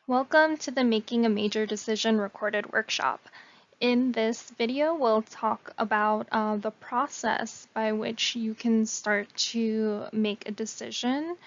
Welcome to the Making a Major Decision recorded workshop. In this video, we'll talk about the process by which you can start to make a decision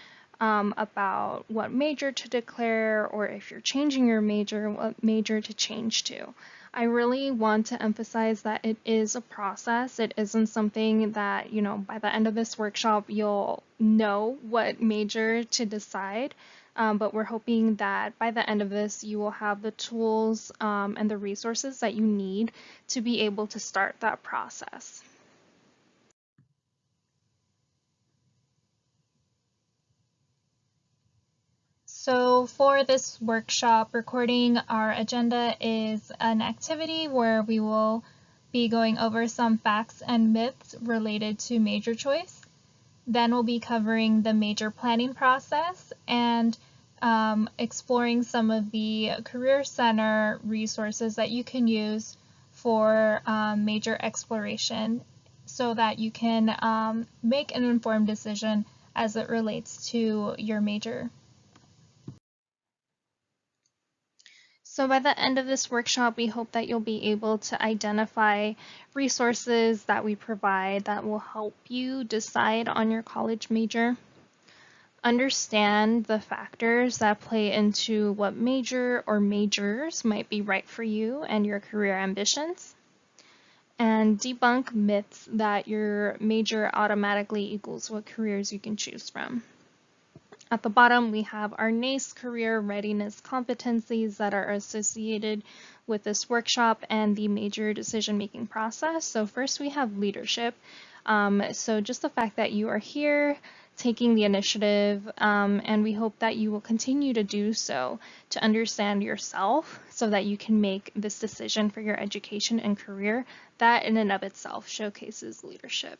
about what major to declare, or if you're changing your major, what major to change to. I really want to emphasize that it is a process. It isn't something that, by the end of this workshop, you'll know what major to decide. But we're hoping that by the end of this, you will have the tools and the resources that you need to be able to start that process. So for this workshop recording, our agenda is an activity where we will be going over some facts and myths related to major choice. Then we'll be covering the major planning process and exploring some of the Career Center resources that you can use for major exploration so that you can make an informed decision as it relates to your major. So by the end of this workshop, we hope that you'll be able to identify resources that we provide that will help you decide on your college major. Understand the factors that play into what major or majors might be right for you and your career ambitions. And debunk myths that your major automatically equals what careers you can choose from. At the bottom, we have our NACE career readiness competencies that are associated with this workshop and the major decision-making process. So first we have leadership. So just the fact that you are here taking the initiative, and we hope that you will continue to do so to understand yourself so that you can make this decision for your education and career. That in and of itself showcases leadership.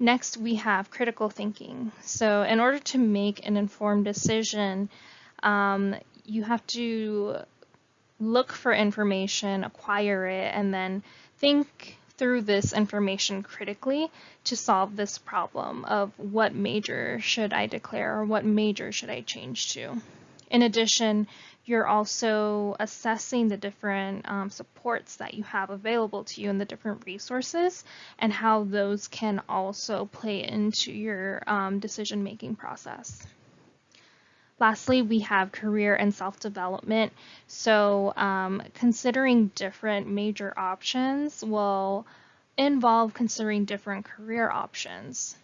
Next, we have critical thinking. So in order to make an informed decision, you have to look for information, acquire it, and then think through this information critically to solve this problem of what major should I declare or what major should I change to. In addition, you're also assessing the different supports that you have available to you and the different resources and how those can also play into your decision-making process. Lastly, we have career and self-development. So considering different major options will involve considering different career options.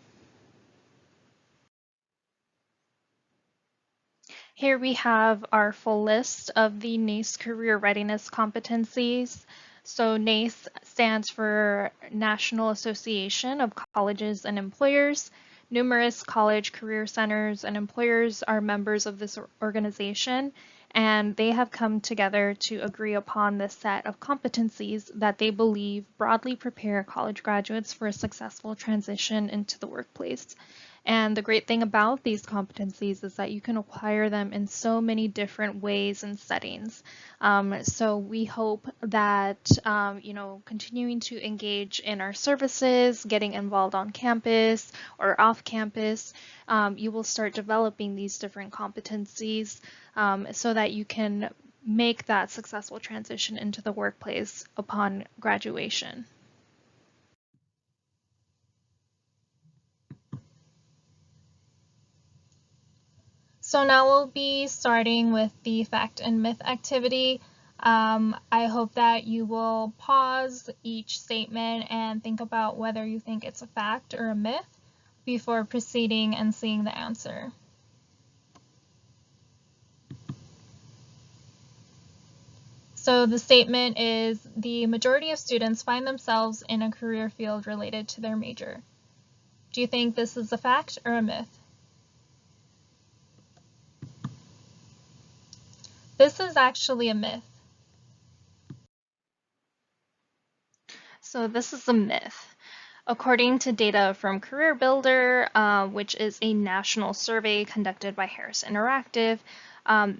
Here we have our full list of the NACE career readiness competencies. So NACE stands for National Association of Colleges and Employers. Numerous college career centers and employers are members of this organization, and they have come together to agree upon this set of competencies that they believe broadly prepare college graduates for a successful transition into the workplace. And the great thing about these competencies is that you can acquire them in so many different ways and settings. So we hope that, continuing to engage in our services, getting involved on campus or off campus, you will start developing these different competencies so that you can make that successful transition into the workplace upon graduation. So now we'll be starting with the fact and myth activity. I hope that you will pause each statement and think about whether you think it's a fact or a myth before proceeding and seeing the answer. So the statement is, the majority of students find themselves in a career field related to their major. Do you think this is a fact or a myth? This is actually a myth. So this is a myth. According to data from Career Builder, which is a national survey conducted by Harris Interactive,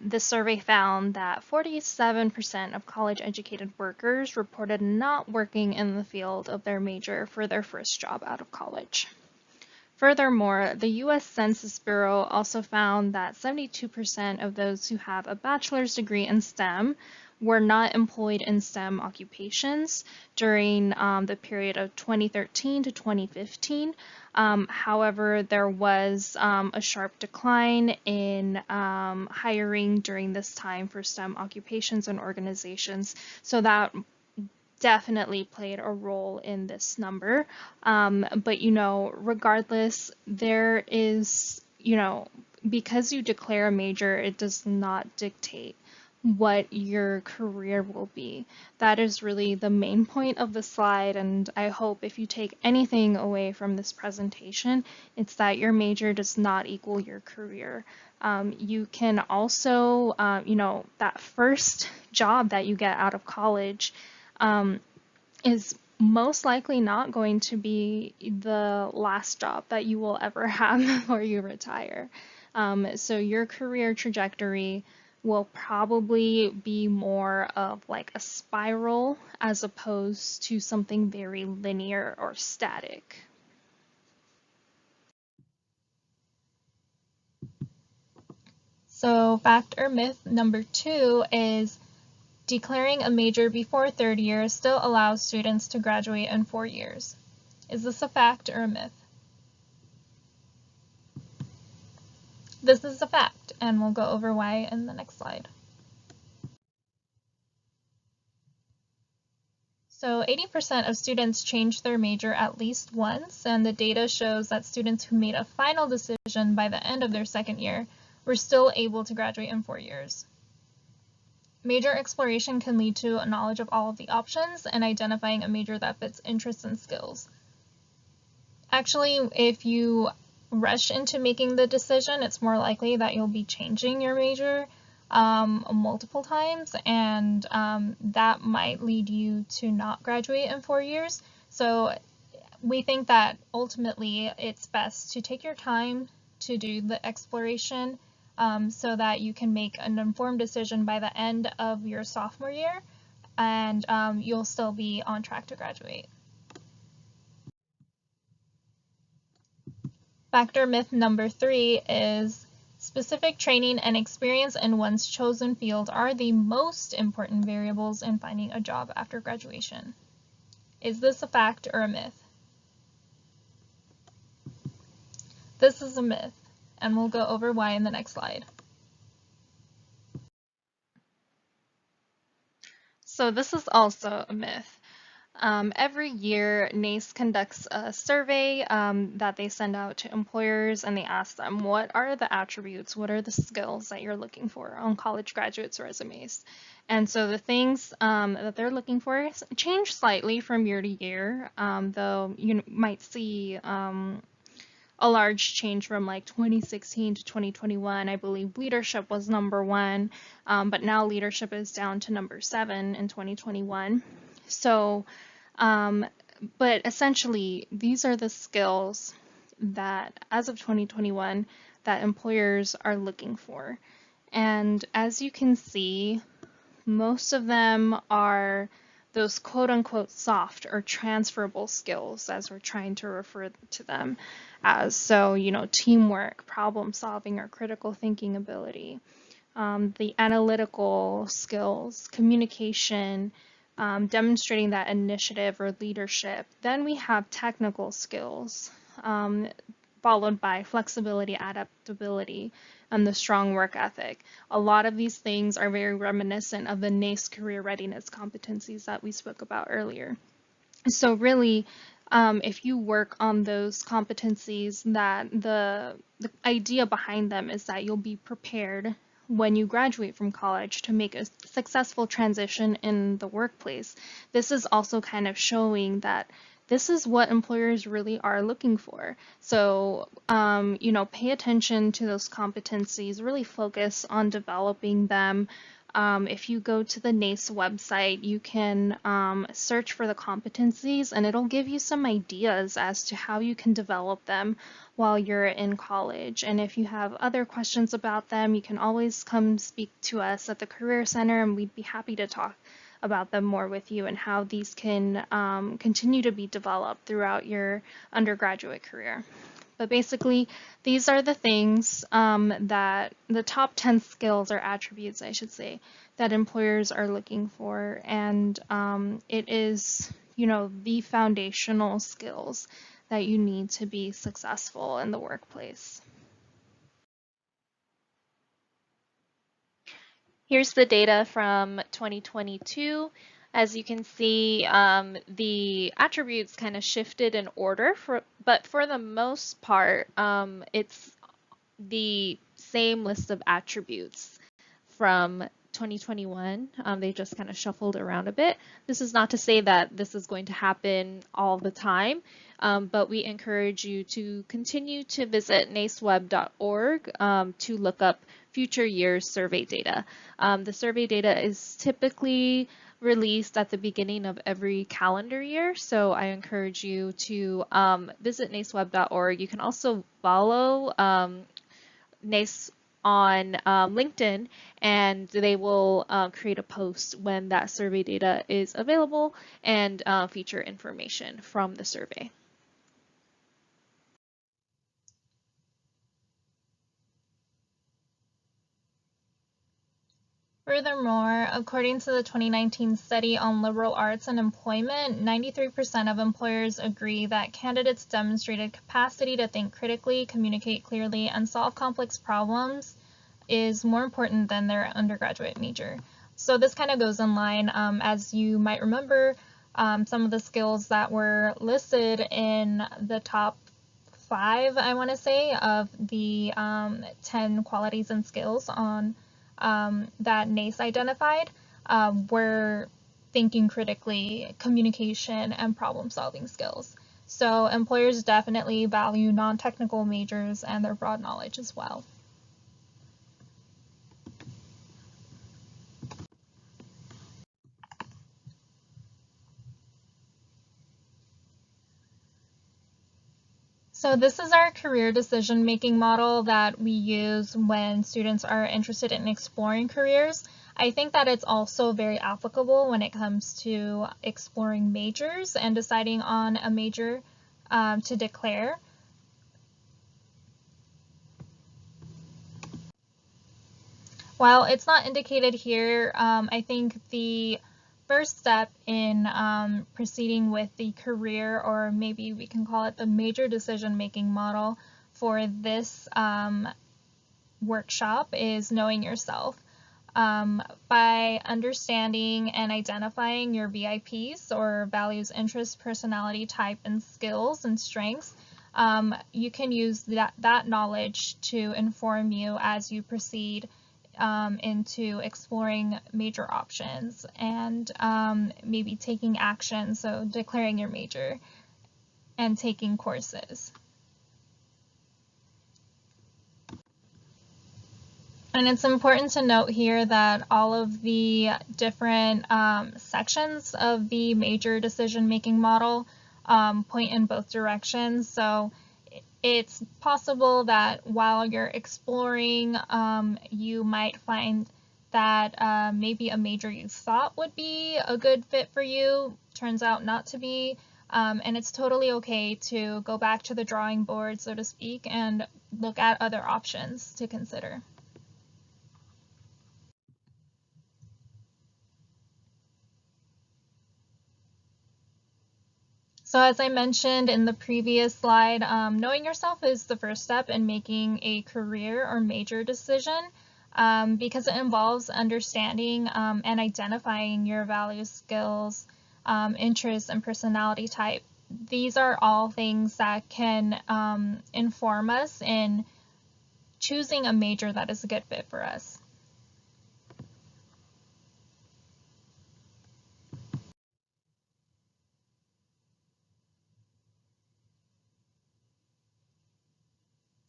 this survey found that 47% of college-educated workers reported not working in the field of their major for their first job out of college. Furthermore, the U.S. Census Bureau also found that 72% of those who have a bachelor's degree in STEM were not employed in STEM occupations during the period of 2013 to 2015. However, there was a sharp decline in hiring during this time for STEM occupations and organizations. So that definitely played a role in this number. But, regardless, there is, because you declare a major, it does not dictate what your career will be. That is really the main point of the slide, and I hope if you take anything away from this presentation, it's that your major does not equal your career. You can also, that first job that you get out of college is most likely not going to be the last job that you will ever have before you retire. So your career trajectory will probably be more of like a spiral as opposed to something very linear or static. So fact or myth number 2 is declaring a major before third year still allows students to graduate in 4 years. Is this a fact or a myth? This is a fact, and we'll go over why in the next slide. So 80% of students change their major at least once, and the data shows that students who made a final decision by the end of their second year were still able to graduate in 4 years. Major exploration can lead to a knowledge of all of the options and identifying a major that fits interests and skills. Actually, if you rush into making the decision, it's more likely that you'll be changing your major multiple times, and that might lead you to not graduate in 4 years. So we think that ultimately it's best to take your time to do the exploration so that you can make an informed decision by the end of your sophomore year, and you'll still be on track to graduate. Factor myth number 3 is specific training and experience in one's chosen field are the most important variables in finding a job after graduation. Is this a fact or a myth? This is a myth, and we'll go over why in the next slide. So this is also a myth. Every year, NACE conducts a survey that they send out to employers, and they ask them, what are the attributes, what are the skills that you're looking for on college graduates' resumes? And so the things that they're looking for change slightly from year to year, though you might see a large change from like 2016 to 2021. I believe leadership was number 1, but now leadership is down to number 7 in 2021. So, but essentially, these are the skills that, as of 2021, that employers are looking for. And as you can see, most of them are those quote-unquote soft or transferable skills, as we're trying to refer to them as. So, teamwork, problem solving, or critical thinking ability, the analytical skills, communication, demonstrating that initiative or leadership. Then we have technical skills, followed by flexibility, adaptability, and the strong work ethic. A lot of these things are very reminiscent of the NACE career readiness competencies that we spoke about earlier. So really, if you work on those competencies, that the idea behind them is that you'll be prepared when you graduate from college to make a successful transition in the workplace. This is also kind of showing that this is what employers really are looking for. So, pay attention to those competencies, really focus on developing them. If you go to the NACE website, you can search for the competencies, and it'll give you some ideas as to how you can develop them while you're in college. And if you have other questions about them, you can always come speak to us at the Career Center, and we'd be happy to talk about them more with you and how these can continue to be developed throughout your undergraduate career. But basically, these are the things that the top 10 skills or attributes, I should say, that employers are looking for. And it is, the foundational skills that you need to be successful in the workplace. Here's the data from 2022. As you can see, the attributes kind of shifted in order, but for the most part, it's the same list of attributes from 2021. They just kind of shuffled around a bit. This is not to say that this is going to happen all the time, but we encourage you to continue to visit naceweb.org to look up future years survey data. The survey data is typically released at the beginning of every calendar year, so I encourage you to visit naceweb.org. You can also follow NACE on LinkedIn, and they will create a post when that survey data is available and feature information from the survey. Furthermore, according to the 2019 study on liberal arts and employment, 93% of employers agree that candidates demonstrated capacity to think critically, communicate clearly, and solve complex problems is more important than their undergraduate major. So this kind of goes in line, as you might remember, some of the skills that were listed in the top 5, I want to say, of the 10 qualities and skills on that NACE identified were thinking critically, communication, and problem-solving skills. So employers definitely value non-technical majors and their broad knowledge as well. So this is our career decision-making model that we use when students are interested in exploring careers. I think that it's also very applicable when it comes to exploring majors and deciding on a major to declare. While it's not indicated here, I think the first step in proceeding with the career, or maybe we can call it the major decision-making model for this workshop, is knowing yourself. By understanding and identifying your VIPs, or values, interests, personality type, and skills and strengths, you can use that knowledge to inform you as you proceed into exploring major options and maybe taking action, so declaring your major and taking courses. And it's important to note here that all of the different sections of the major decision-making model point in both directions. So it's possible that while you're exploring, you might find that maybe a major you thought would be a good fit for you turns out not to be. And it's totally okay to go back to the drawing board, so to speak, and look at other options to consider. So as I mentioned in the previous slide, knowing yourself is the first step in making a career or major decision because it involves understanding and identifying your values, skills, interests, and personality type. These are all things that can inform us in choosing a major that is a good fit for us.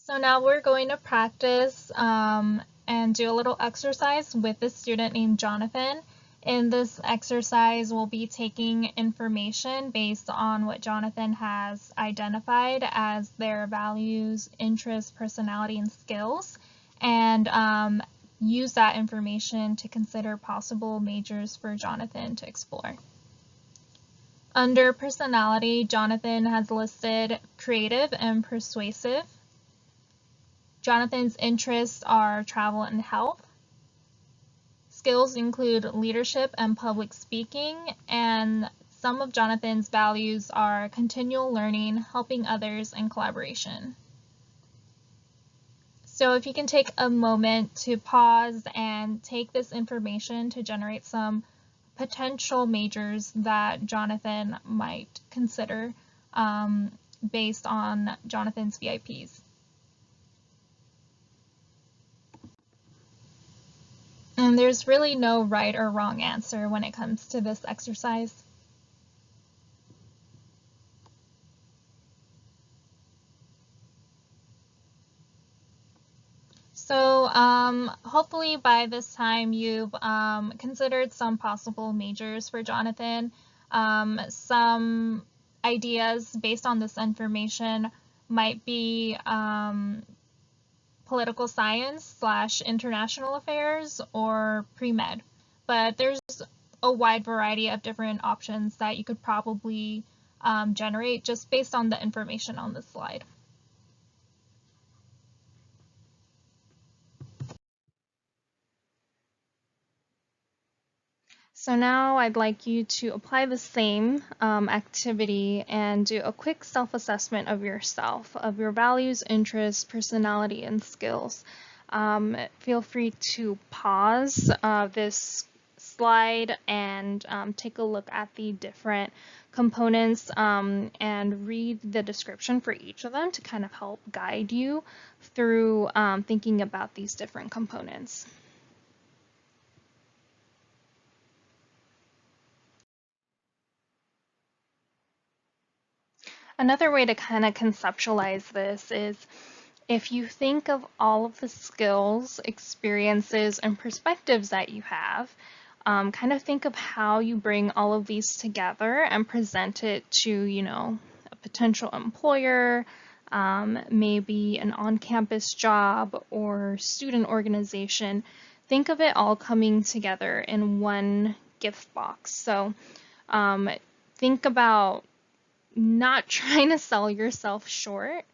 So now we're going to practice and do a little exercise with a student named Jonathan. In this exercise, we'll be taking information based on what Jonathan has identified as their values, interests, personality, and skills, and use that information to consider possible majors for Jonathan to explore. Under personality, Jonathan has listed creative and persuasive. Jonathan's interests are travel and health. Skills include leadership and public speaking, and some of Jonathan's values are continual learning, helping others, and collaboration. So if you can take a moment to pause and take this information to generate some potential majors that Jonathan might consider based on Jonathan's VIPs. And there's really no right or wrong answer when it comes to this exercise. So hopefully by this time you've considered some possible majors for Jonathan. Some ideas based on this information might be political science / international affairs or pre-med. But there's a wide variety of different options that you could probably generate just based on the information on this slide. So now I'd like you to apply the same activity and do a quick self-assessment of yourself, of your values, interests, personality, and skills. Feel free to pause this slide and take a look at the different components and read the description for each of them to kind of help guide you through thinking about these different components. Another way to kind of conceptualize this is if you think of all of the skills, experiences, and perspectives that you have, kind of think of how you bring all of these together and present it to, a potential employer, maybe an on-campus job or student organization. Think of it all coming together in one gift box. So think about not trying to sell yourself short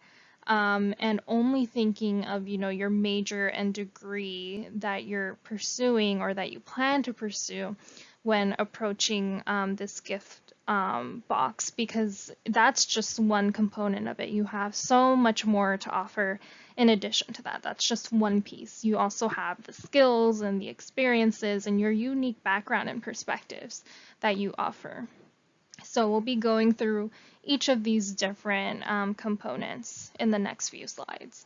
and only thinking of your major and degree that you're pursuing or that you plan to pursue when approaching this gift box, because that's just one component of it. You have so much more to offer in addition to that. That's just one piece. You also have the skills and the experiences and your unique background and perspectives that you offer. So we'll be going through each of these different components in the next few slides.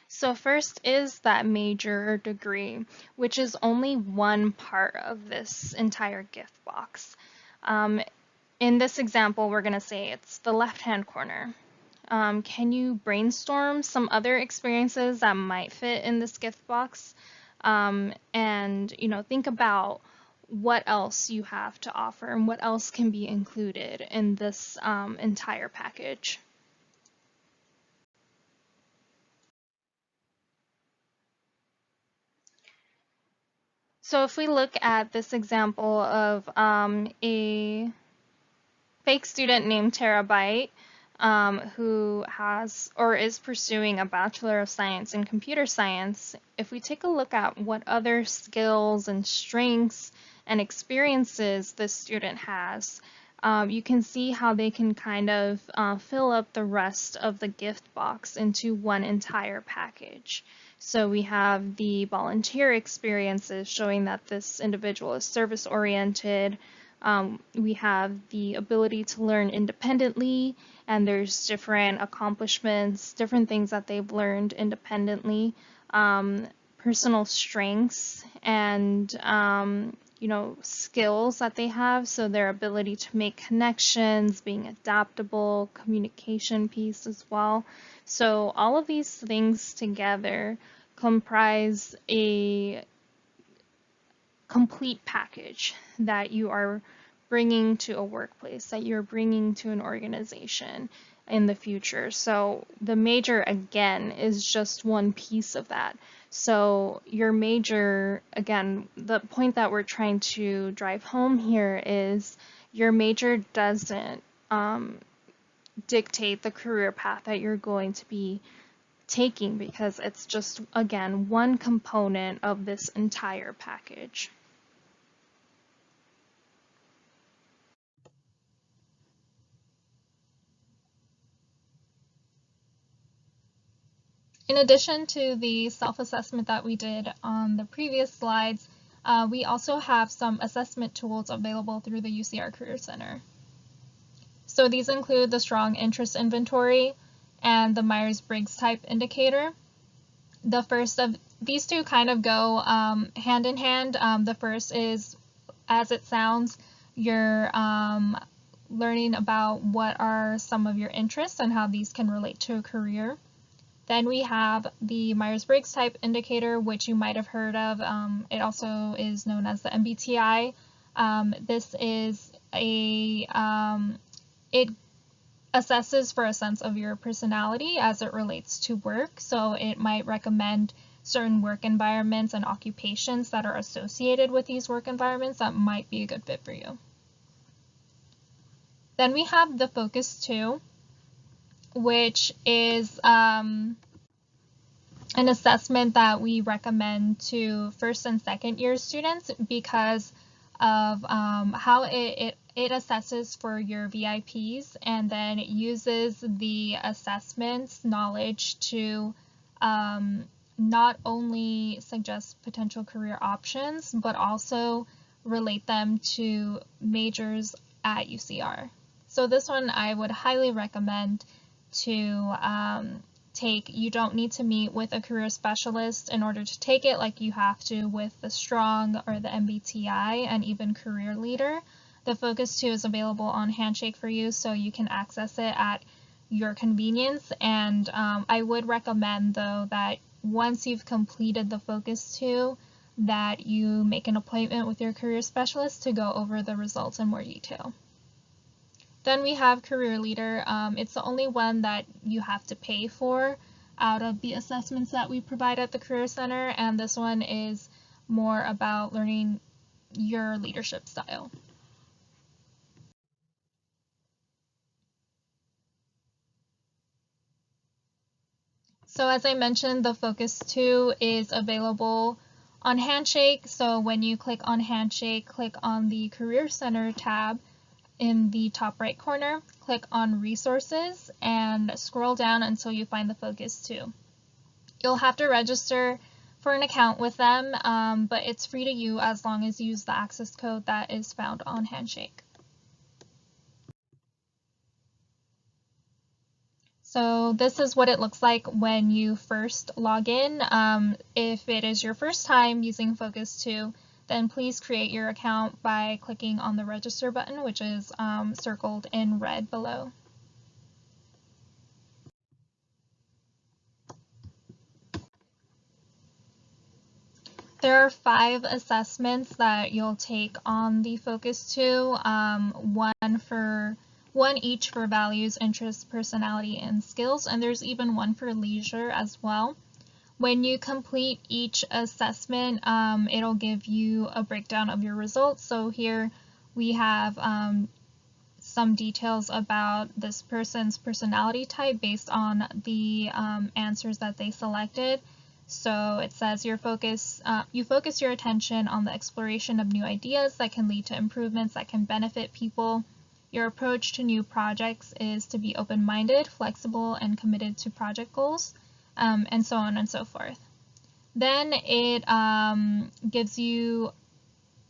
So first is that major or degree, which is only one part of this entire gift box. In this example, we're going to say it's the left-hand corner. Can you brainstorm some other experiences that might fit in this gift box? And think about what else you have to offer and what else can be included in this entire package. So if we look at this example of a fake student named Terabyte who has or is pursuing a Bachelor of Science in Computer Science, if we take a look at what other skills and strengths and experiences this student has, you can see how they can kind of fill up the rest of the gift box into one entire package. So we have the volunteer experiences showing that this individual is service-oriented. We have the ability to learn independently, and there's different accomplishments, different things that they've learned independently, personal strengths, and skills that they have. So their ability to make connections, being adaptable, communication piece as well. So all of these things together comprise a complete package that you are bringing to a workplace, that you're bringing to an organization. in the future. So the major, again, is just one piece of that. So your major, again, the point that we're trying to drive home here is your major doesn't dictate the career path that you're going to be taking, because it's just, again, one component of this entire package. In addition to the self-assessment that we did on the previous slides, we also have some assessment tools available through the UCR Career Center. So these include the Strong Interest Inventory and the Myers-Briggs Type Indicator. The first of these two kind of go hand in hand. The first is, as it sounds, you're learning about what are some of your interests and how these can relate to a career. Then we have the Myers-Briggs Type Indicator, which you might have heard of. It also is known as the MBTI. This is it assesses for a sense of your personality as it relates to work. So it might recommend certain work environments and occupations that are associated with these work environments that might be a good fit for you. Then we have the Focus 2, which is an assessment that we recommend to first and second year students because of how it assesses for your VIPs, and then it uses the assessment's knowledge to not only suggest potential career options, but also relate them to majors at UCR. So this one I would highly recommend to take. You don't need to meet with a career specialist in order to take it like you have to with the Strong or the MBTI and even Career Leader. The Focus 2 is available on Handshake for you, so you can access it at your convenience. And I would recommend, though, that once you've completed the Focus 2, that you make an appointment with your career specialist to go over the results in more detail. Then we have Career Leader. It's the only one that you have to pay for out of the assessments that we provide at the Career Center, and this one is more about learning your leadership style. So as I mentioned, the Focus 2 is available on Handshake. So when you click on Handshake, click on the Career Center tab in the top right corner, click on Resources, and scroll down until you find the Focus 2. You'll have to register for an account with them, but it's free to you as long as you use the access code that is found on Handshake. So this is what it looks like when you first log in. If it is your first time using Focus 2, then please create your account by clicking on the register button, which is circled in red below. There are 5 assessments that you'll take on the Focus 2, one each for values, interests, personality, and skills, and there's even one for leisure as well. When you complete each assessment, it'll give you a breakdown of your results. So here we have some details about this person's personality type based on the answers that they selected. So it says you focus your attention on the exploration of new ideas that can lead to improvements that can benefit people. Your approach to new projects is to be open-minded, flexible, and committed to project goals, and so on and so forth. Then it gives you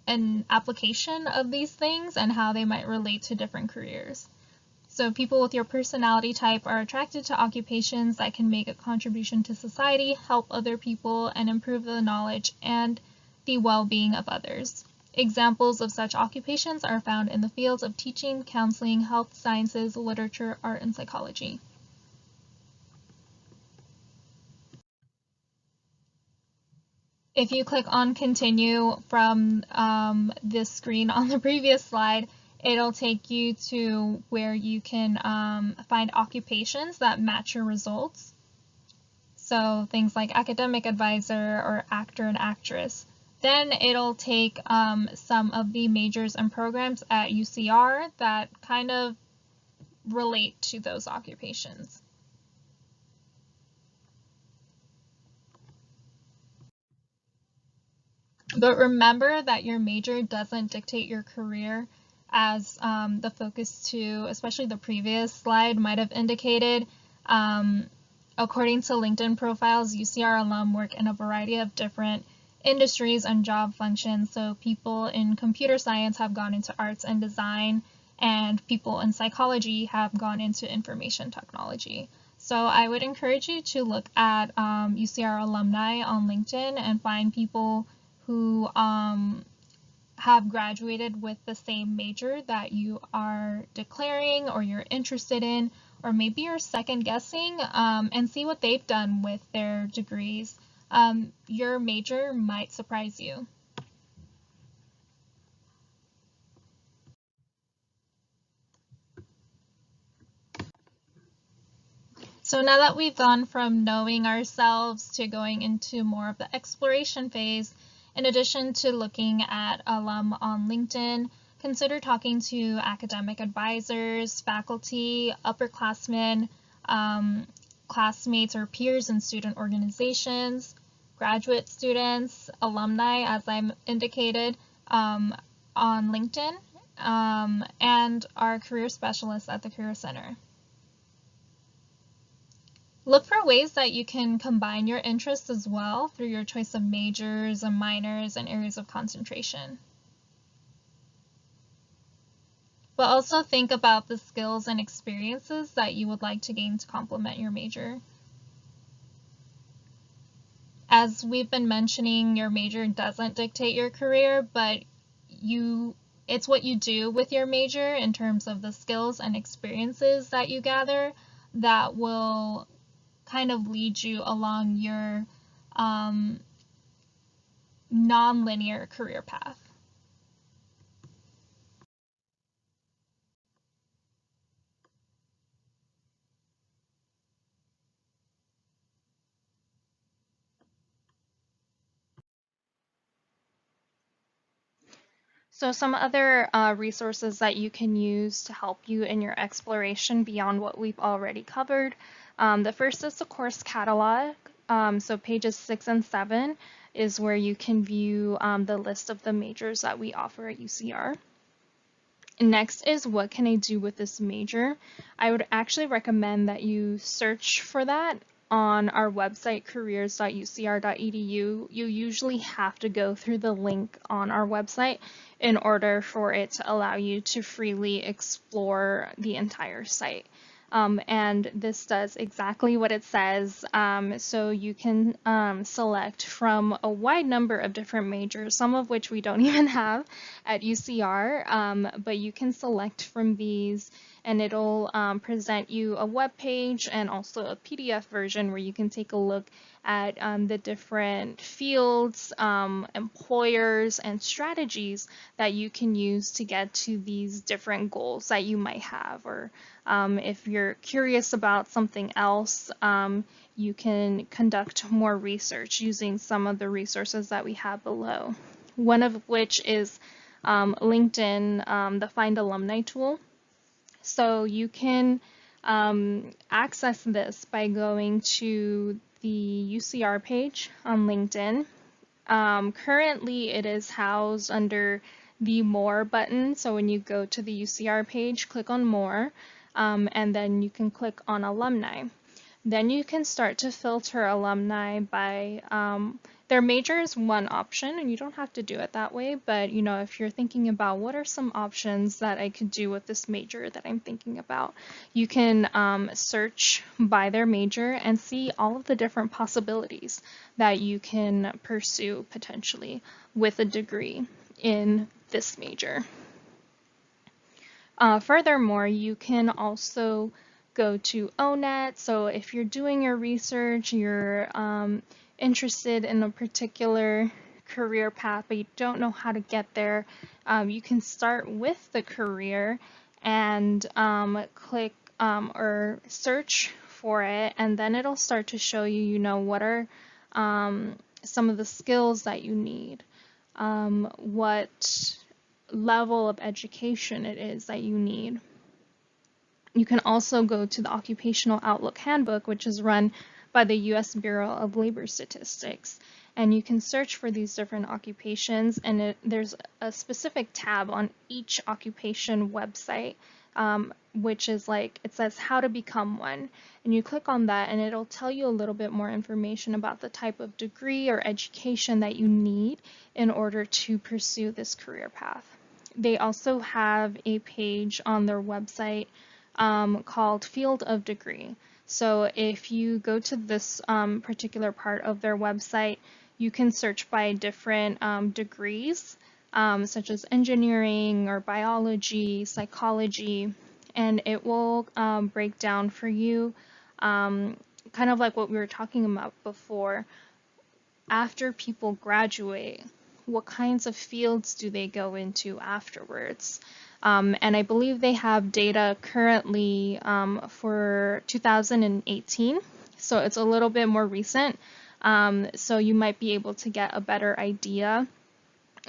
an application of these things and how they might relate to different careers. So people with your personality type are attracted to occupations that can make a contribution to society, help other people, and improve the knowledge and the well-being of others. Examples of such occupations are found in the fields of teaching, counseling, health sciences, literature, art, and psychology. If you click on continue from this screen on the previous slide, It'll take you to where you can find occupations that match your results. So things like academic advisor or actor and actress. Then it'll take some of the majors and programs at UCR that kind of relate to those occupations. But remember that your major doesn't dictate your career, as the focus to, especially the previous slide, might have indicated. According to LinkedIn profiles, UCR alum work in a variety of different industries and job functions. So people in computer science have gone into arts and design, and people in psychology have gone into information technology. So I would encourage you to look at UCR alumni on LinkedIn and find people who have graduated with the same major that you are declaring or you're interested in, or maybe you're second guessing, and see what they've done with their degrees. Your major might surprise you. So now that we've gone from knowing ourselves to going into more of the exploration phase, in addition to looking at alum on LinkedIn, consider talking to academic advisors, faculty, upperclassmen, classmates or peers in student organizations, graduate students, alumni, as I indicated, on LinkedIn, and our career specialists at the Career Center. Look for ways that you can combine your interests as well through your choice of majors and minors and areas of concentration. But also think about the skills and experiences that you would like to gain to complement your major. As we've been mentioning, your major doesn't dictate your career, but it's what you do with your major in terms of the skills and experiences that you gather that will kind of lead you along your non-linear career path. So some other resources that you can use to help you in your exploration beyond what we've already covered. The first is the course catalog. So pages 6 and 7 is where you can view the list of the majors that we offer at UCR. Next is what can I do with this major? I would actually recommend that you search for that on our website, careers.ucr.edu. You usually have to go through the link on our website in order for it to allow you to freely explore the entire site. And this does exactly what it says. So you can select from a wide number of different majors, some of which we don't even have at UCR, but you can select from these and it'll present you a web page and also a PDF version where you can take a look at the different fields, employers, and strategies that you can use to get to these different goals that you might have. Or if you're curious about something else, you can conduct more research using some of the resources that we have below. One of which is LinkedIn, the Find Alumni tool. So you can access this by going to the UCR page on LinkedIn. Currently, it is housed under the More button. So when you go to the UCR page, click on More, and then you can click on Alumni. Then you can start to filter alumni by their major is one option, and you don't have to do it that way, but you know, if you're thinking about what are some options that I could do with this major that I'm thinking about, you can search by their major and see all of the different possibilities that you can pursue potentially with a degree in this major. Furthermore, you can also go to ONET. So if you're doing your research, you're interested in a particular career path, but you don't know how to get there, you can start with the career and click or search for it, and then it'll start to show you, what are some of the skills that you need, what level of education it is that you need. You can also go to the Occupational Outlook Handbook, which is run by the U.S. Bureau of Labor Statistics. And you can search for these different occupations, and there's a specific tab on each occupation website, which is like, it says how to become one. And you click on that, and it'll tell you a little bit more information about the type of degree or education that you need in order to pursue this career path. They also have a page on their website called Field of Degree. So if you go to this particular part of their website, you can search by different degrees, such as engineering or biology, psychology, and it will break down for you, kind of like what we were talking about before. After people graduate, what kinds of fields do they go into afterwards? And I believe they have data currently for 2018, so it's a little bit more recent. So you might be able to get a better idea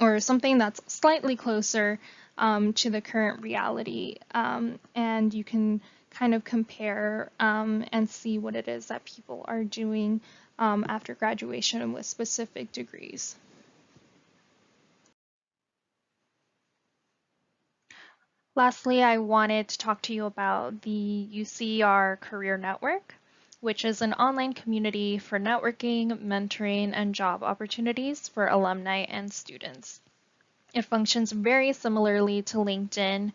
or something that's slightly closer to the current reality, and you can kind of compare and see what it is that people are doing after graduation with specific degrees. Lastly, I wanted to talk to you about the UCR Career Network, which is an online community for networking, mentoring, and job opportunities for alumni and students. It functions very similarly to LinkedIn.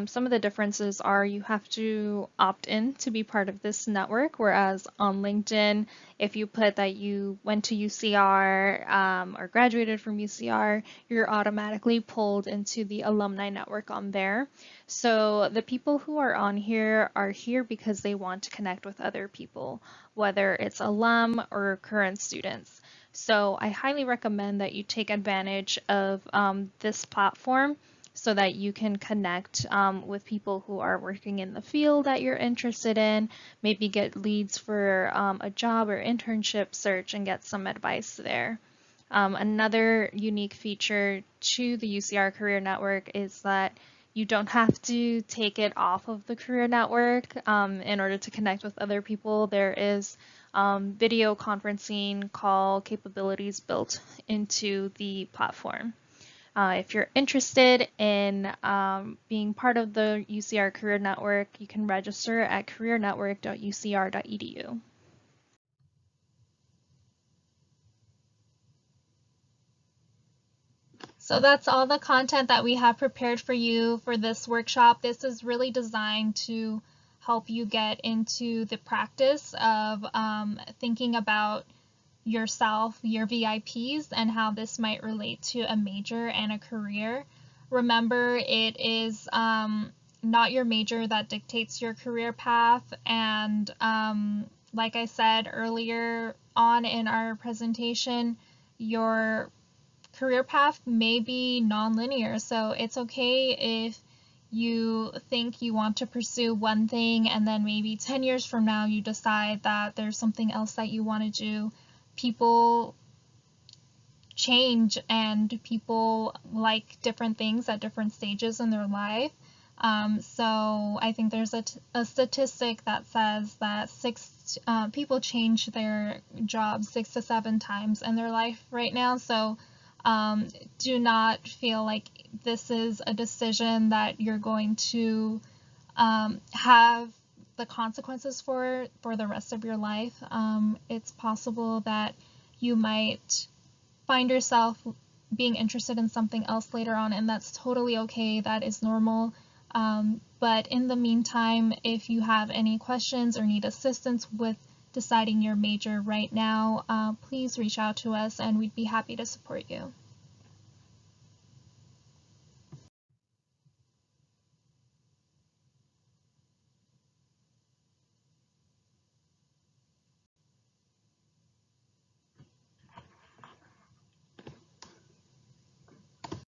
Some of the differences are you have to opt in to be part of this network, whereas on LinkedIn, if you put that you went to UCR or graduated from UCR, you're automatically pulled into the alumni network on there. So the people who are here because they want to connect with other people, whether it's alum or current students. So I highly recommend that you take advantage of this platform so that you can connect with people who are working in the field that you're interested in, maybe get leads for a job or internship search and get some advice there. Another unique feature to the UCR Career Network is that you don't have to take it off of the Career Network in order to connect with other people. There is video conferencing call capabilities built into the platform. If you're interested in being part of the UCR Career Network, you can register at careernetwork.ucr.edu. So that's all the content that we have prepared for you for this workshop. This is really designed to help you get into the practice of thinking about yourself, your VIPs, and how this might relate to a major and a career. Remember, it is not your major that dictates your career path, and like I said earlier on in our presentation, your career path may be non-linear, so it's okay if you think you want to pursue one thing and then maybe 10 years from now you decide that there's something else that you want to do. People change and people like different things at different stages in their life. So I think there's a statistic that says that people change their jobs 6 to 7 times in their life right now. So do not feel like this is a decision that you're going to have the consequences for the rest of your life. It's possible that you might find yourself being interested in something else later on, and that's totally okay. That is normal. But in the meantime, if you have any questions or need assistance with deciding your major right now, please reach out to us and we'd be happy to support you.